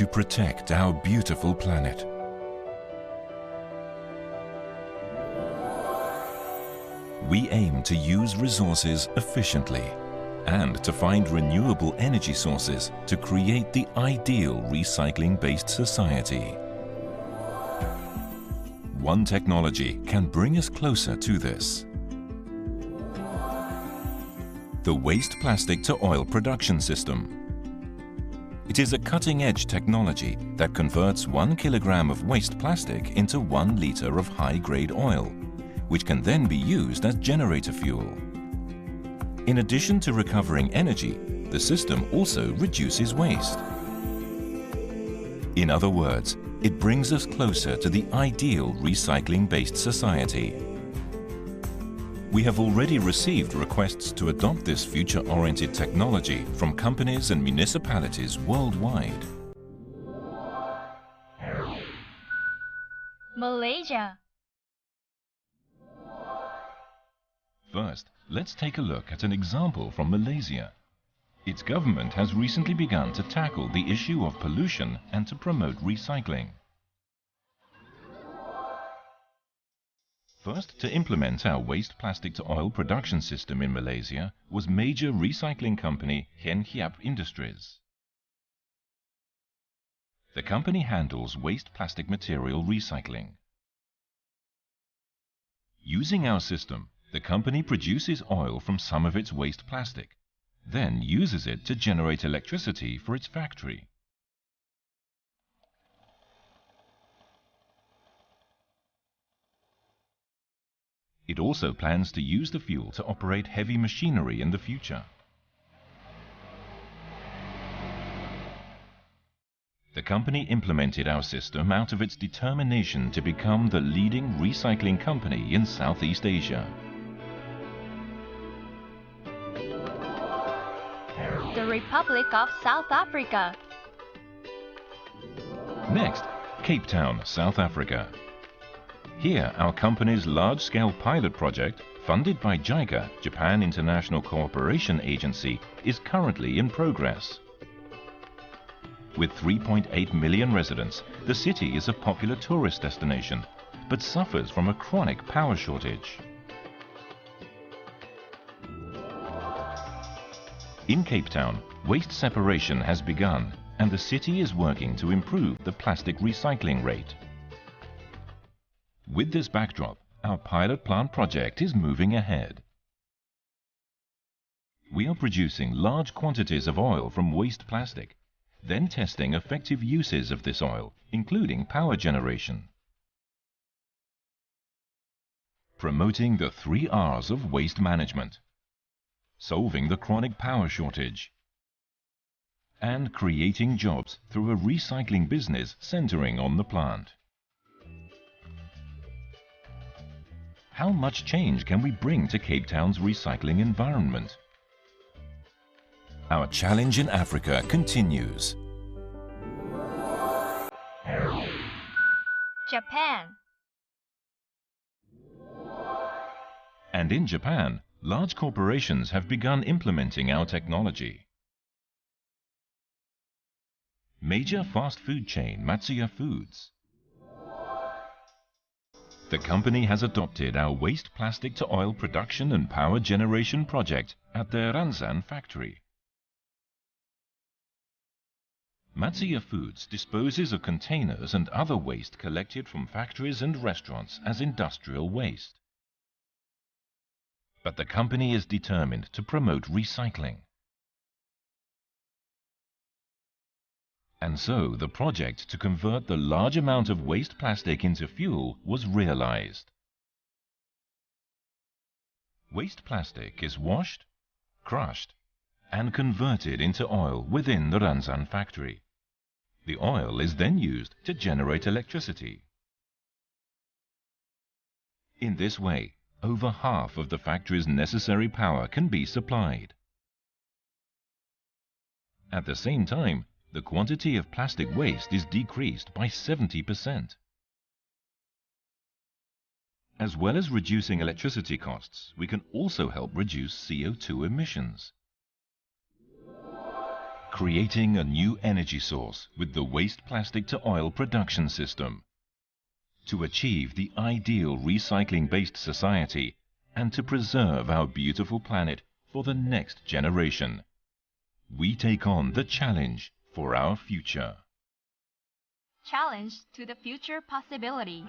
to protect our beautiful planet. We aim to use resources efficiently and to find renewable energy sources to create the ideal recycling-based society. One technology can bring us closer to this. The waste plastic to oil production system. It is a cutting-edge technology that converts 1 kilogram of waste plastic into 1 liter of high-grade oil, which can then be used as generator fuel. In addition to recovering energy, the system also reduces waste. In other words, it brings us closer to the ideal recycling-based society. We have already received requests to adopt this future-oriented technology from companies and municipalities worldwide. Malaysia. First, let's take a look at an example from Malaysia. Its government has recently begun to tackle the issue of pollution and to promote recycling. First to implement our waste plastic to oil production system in Malaysia was major recycling company Hen Hiap Industries. The company handles waste plastic material recycling. Using our system, the company produces oil from some of its waste plastic, then uses it to generate electricity for its factory. It also plans to use the fuel to operate heavy machinery in the future. The company implemented our system out of its determination to become the leading recycling company in Southeast Asia. The Republic of South Africa. Next, Cape Town, South Africa. Here, our company's large-scale pilot project, funded by JICA, Japan International Cooperation Agency, is currently in progress. With 3.8 million residents, the city is a popular tourist destination, but suffers from a chronic power shortage. In Cape Town, waste separation has begun, and the city is working to improve the plastic recycling rate. With this backdrop, our pilot plant project is moving ahead. We are producing large quantities of oil from waste plastic, then testing effective uses of this oil, including power generation. Promoting the 3 R's of waste management, solving the chronic power shortage, and creating jobs through a recycling business centering on the plant. How much change can we bring to Cape Town's recycling environment? Our challenge in Africa continues. Japan. And in Japan, large corporations have begun implementing our technology. Major fast food chain Matsuya Foods. The company has adopted our waste plastic to oil production and power generation project at their Ranzan factory. Matsuya Foods disposes of containers and other waste collected from factories and restaurants as industrial waste. But the company is determined to promote recycling. And so the project to convert the large amount of waste plastic into fuel was realized. Waste plastic is washed, crushed, and converted into oil within the Ranzan factory. The oil is then used to generate electricity. In this way, over half of the factory's necessary power can be supplied. At the same time, the quantity of plastic waste is decreased by 70%. As well as reducing electricity costs, we can also help reduce CO2 emissions. creating a new energy source with the waste plastic to oil production system. To achieve the ideal recycling-based society and to preserve our beautiful planet for the next generation, we take on the challenge for our future. Challenge to the future possibility.